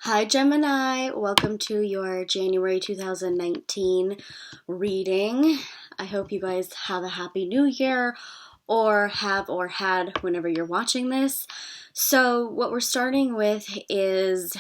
Hi Gemini, welcome to your January 2019 reading. I hope you guys have a happy new year or have or had whenever you're watching this. So what we're starting with is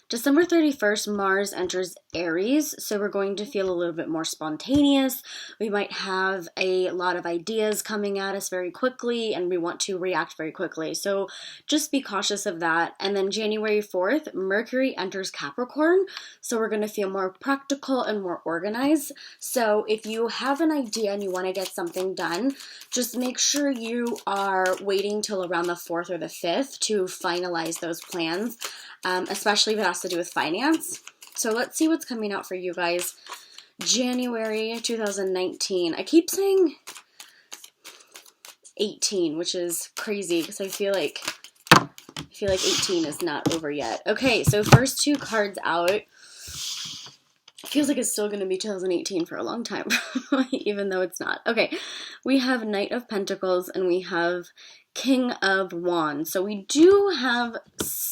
December 31st, Mars enters Aries, so we're going to feel a little bit more spontaneous. We might have a lot of ideas coming at us very quickly, and we want to react very quickly. So just be cautious of that. And then January 4th, Mercury enters Capricorn, so we're going to feel more practical and more organized. So if you have an idea and you want to get something done, just make sure you are waiting till around the 4th or the 5th to finalize those plans. Especially if it has to do with finance. So let's see what's coming out for you guys. January 2019. I keep saying 18, which is crazy because I feel like 18 is not over yet. Okay, so first two cards out. It feels like it's still going to be 2018 for a long time, even though it's not. Okay, we have Knight of Pentacles and we have King of Wands. So we do have,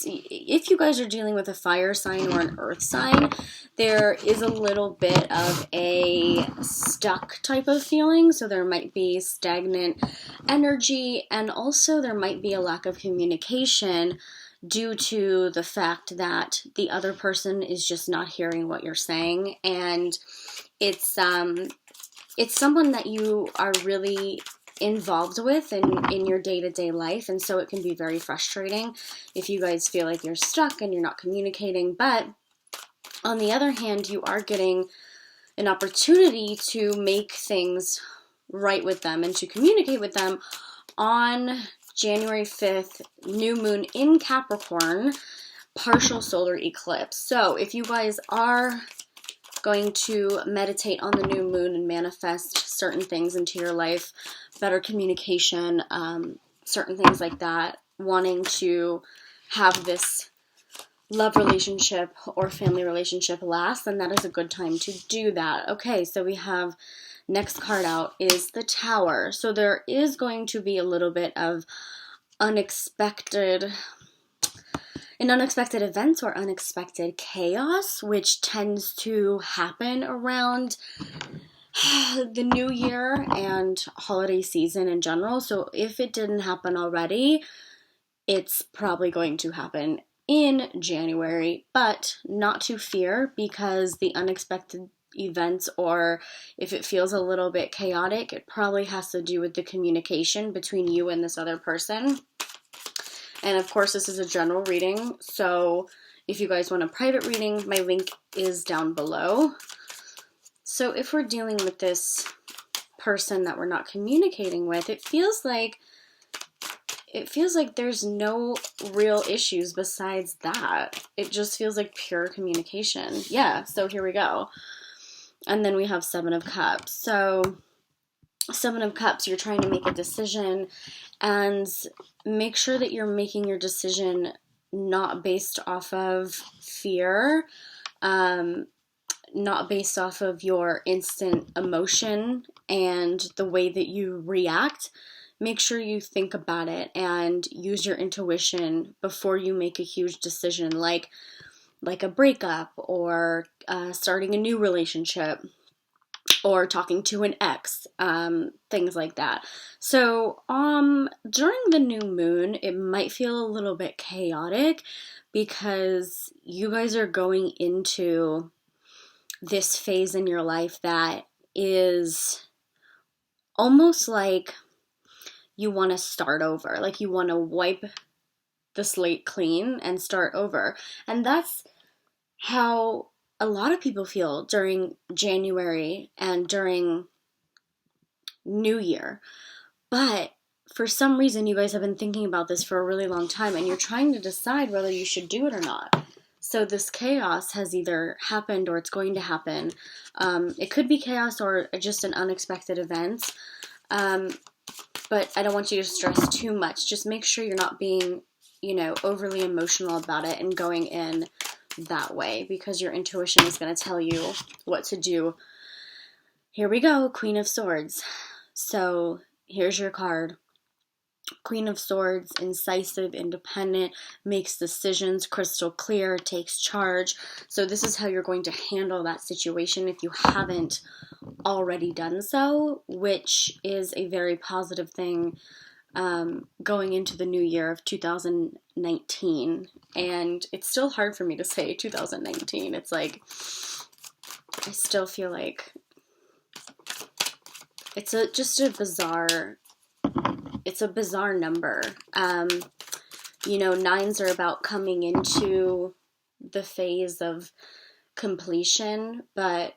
if you guys are dealing with a fire sign or an earth sign, there is a little bit of a stuck type of feeling. So there might be stagnant energy, and also there might be a lack of communication due to the fact that the other person is just not hearing what you're saying. And it's someone that you are really involved with in your day-to-day life, and so it can be very frustrating if you guys feel like you're stuck and you're not communicating. But on the other hand, you are getting an opportunity to make things right with them and to communicate with them on January 5th, new moon in Capricorn, partial solar eclipse. So if you guys are going to meditate on the new moon and manifest certain things into your life, better communication, certain things like that, wanting to have this love relationship or family relationship last, then that is a good time to do that. Okay, so we have next card out is the Tower. So there is going to be a little bit of unexpected events or unexpected chaos, which tends to happen around the new year and holiday season in general. So if it didn't happen already, it's probably going to happen in January, but not to fear, because the unexpected events, or if it feels a little bit chaotic, it probably has to do with the communication between you and this other person. And of course, this is a general reading, so if you guys want a private reading, my link is down below. So if we're dealing with this person that we're not communicating with, it feels like there's no real issues besides that. It just feels like pure communication. Yeah, so here we go. And then we have Seven of Cups. So Seven of Cups, you're trying to make a decision, and make sure that you're making your decision not based off of fear, not based off of your instant emotion and the way that you react. Make sure you think about it and use your intuition before you make a huge decision, like a breakup or starting a new relationship, or talking to an ex, things like that. So during the new moon, it might feel a little bit chaotic because you guys are going into this phase in your life that is almost like you want to start over, like you want to wipe the slate clean and start over. And that's how a lot of people feel during January and during New Year. But for some reason, you guys have been thinking about this for a really long time, and you're trying to decide whether you should do it or not. So this chaos has either happened or it's going to happen. It could be chaos or just an unexpected event. But I don't want you to stress too much. Just make sure you're not being, overly emotional about it and going in that way, because your intuition is going to tell you what to do. Here we go, Queen of Swords. So here's your card. Queen of Swords, incisive, independent, makes decisions crystal clear, takes charge. So this is how you're going to handle that situation if you haven't already done so, which is a very positive thing going into the new year of 2019. And it's still hard for me to say 2019. It's like, I still feel like it's just a bizarre, it's a bizarre number. You know, 9s are about coming into the phase of completion, but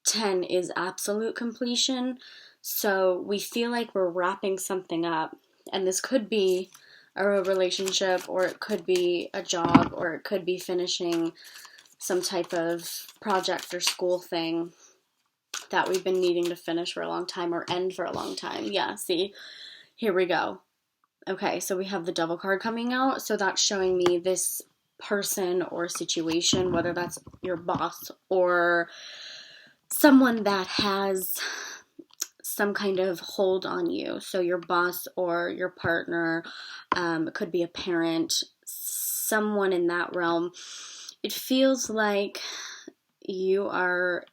10 is absolute completion. So we feel like we're wrapping something up, and this could be a relationship, or it could be a job, or it could be finishing some type of project or school thing that we've been needing to finish for a long time or end for a long time. Yeah, see, here we go. Okay, so we have the Devil card coming out, so that's showing me this person or situation, whether that's your boss or someone that has some kind of hold on you. So your boss or your partner, it could be a parent, someone in that realm. It feels like you are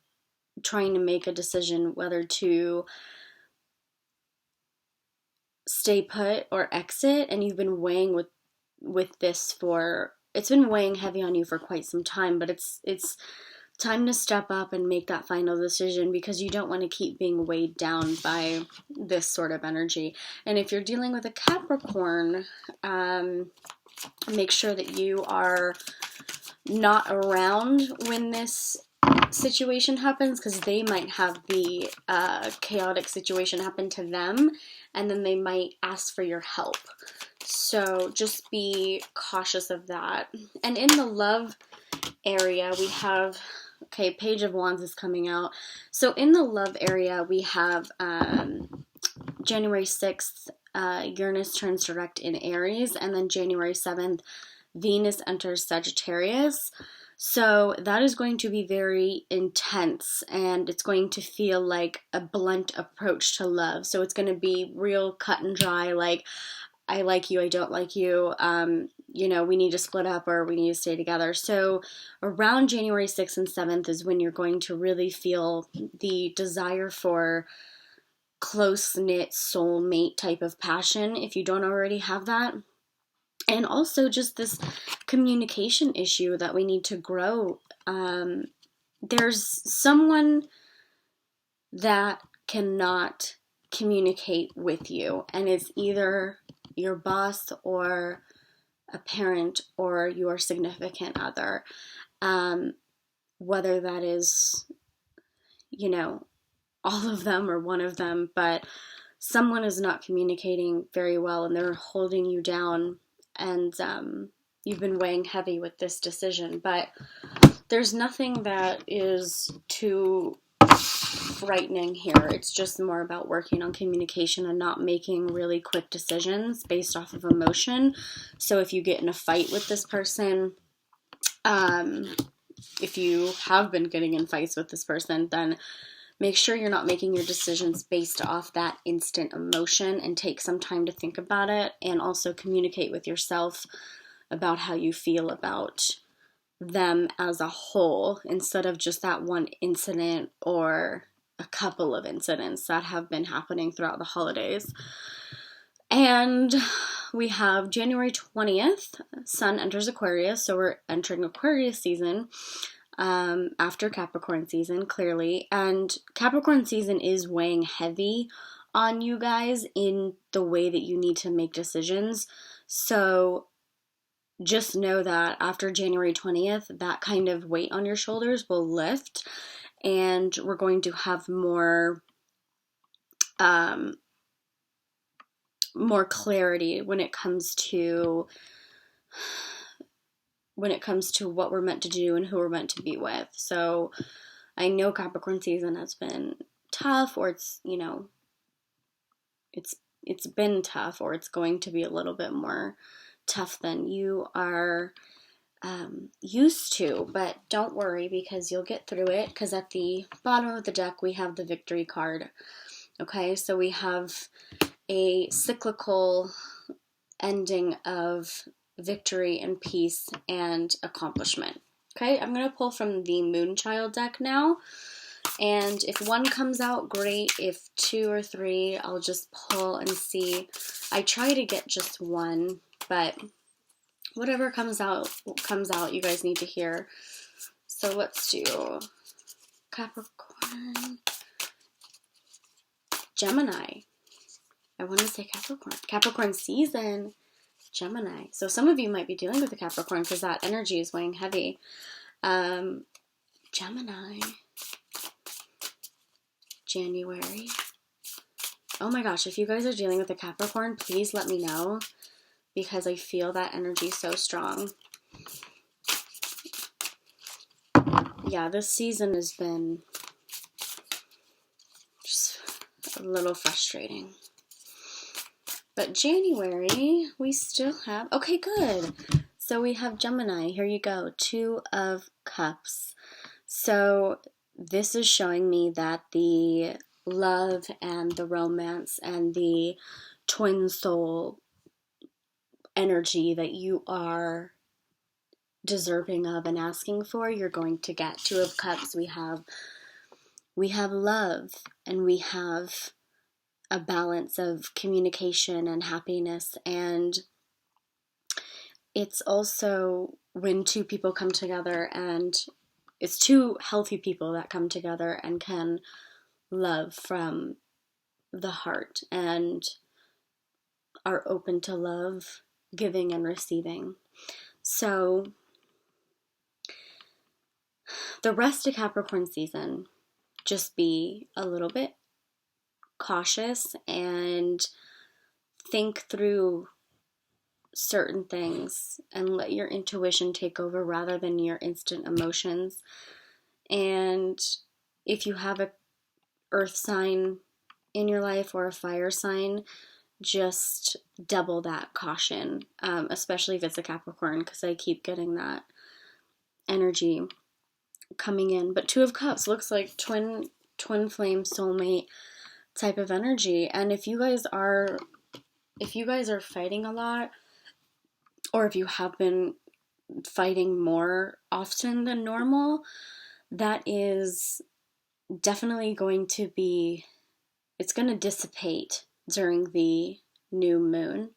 trying to make a decision whether to stay put or exit, and you've been weighing with this for, it's been weighing heavy on you for quite some time, but it's time to step up and make that final decision, because you don't want to keep being weighed down by this sort of energy. And if you're dealing with a Capricorn, make sure that you are not around when this situation happens, because they might have the chaotic situation happen to them, and then they might ask for your help. So just be cautious of that. And in the love area, we have, okay, Page of Wands is coming out. So in the love area, we have January 6th, Uranus turns direct in Aries, and then January 7th, Venus enters Sagittarius. So that is going to be very intense, and it's going to feel like a blunt approach to love. So it's going to be real cut and dry, like, I like you, I don't like you, you know, we need to split up or we need to stay together. So around January 6th and 7th is when you're going to really feel the desire for close-knit soulmate type of passion, if you don't already have that. And also just this communication issue that we need to grow. There's someone that cannot communicate with you, and it's either your boss or a parent or your significant other. Whether that is, you know, all of them or one of them, but someone is not communicating very well and they're holding you down, and you've been weighing heavy with this decision. But there's nothing that is too frightening here. It's just more about working on communication and not making really quick decisions based off of emotion. So if you get in a fight with this person, if you have been getting in fights with this person, then make sure you're not making your decisions based off that instant emotion, and take some time to think about it, and also communicate with yourself about how you feel about them as a whole, instead of just that one incident or a couple of incidents that have been happening throughout the holidays. And we have January 20th, Sun enters Aquarius, so we're entering Aquarius season. After Capricorn season, clearly, and Capricorn season is weighing heavy on you guys in the way that you need to make decisions. So just know that after January 20th, that kind of weight on your shoulders will lift, and we're going to have more clarity when it comes to what we're meant to do and who we're meant to be with. So I know Capricorn season has been tough, or it's, you know, it's been tough, or it's going to be a little bit more tough than you are used to. But don't worry, because you'll get through it, because at the bottom of the deck we have the Victory card. Okay, so we have a cyclical ending of victory and peace and accomplishment. Okay, I'm going to pull from the Moonchild deck now. And if one comes out, great. If 2 or 3, I'll just pull and see. I try to get just one, but whatever comes out, you guys need to hear. So let's do Capricorn, Gemini. I want to say Capricorn. Capricorn season, Gemini. So some of you might be dealing with a Capricorn because that energy is weighing heavy. Gemini. January. Oh my gosh, if you guys are dealing with a Capricorn, please let me know because I feel that energy so strong. Yeah, this season has been just a little frustrating. But January, we still have... Okay, good. So we have Gemini. Here you go. 2 of Cups. So this is showing me that the love and the romance and the twin soul energy that you are deserving of and asking for, you're going to get. 2 of Cups, we have love, and we have a balance of communication and happiness, and it's also when 2 people come together, and it's 2 healthy people that come together and can love from the heart and are open to love, giving and receiving. So the rest of Capricorn season, just be a little bit cautious and think through certain things and let your intuition take over rather than your instant emotions. And if you have a earth sign in your life or a fire sign, just double that caution, especially if it's a Capricorn, because I keep getting that energy coming in. But 2 of Cups looks like twin flame soulmate type of energy. And if you guys are fighting a lot, or if you have been fighting more often than normal, that is definitely going to be, it's going to dissipate during the new moon,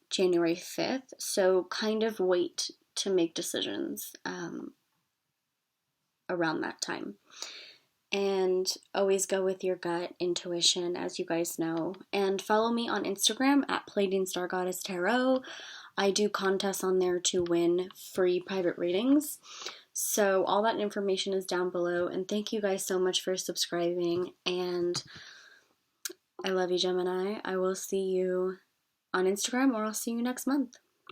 January 5th. So kind of wait to make decisions around that time. And always go with your gut intuition, as you guys know. And follow me on Instagram at Pleiadian Star Goddess Tarot. I do contests on there to win free private readings. So all that information is down below. And thank you guys so much for subscribing. And I love you, Gemini. I will see you on Instagram, or I'll see you next month.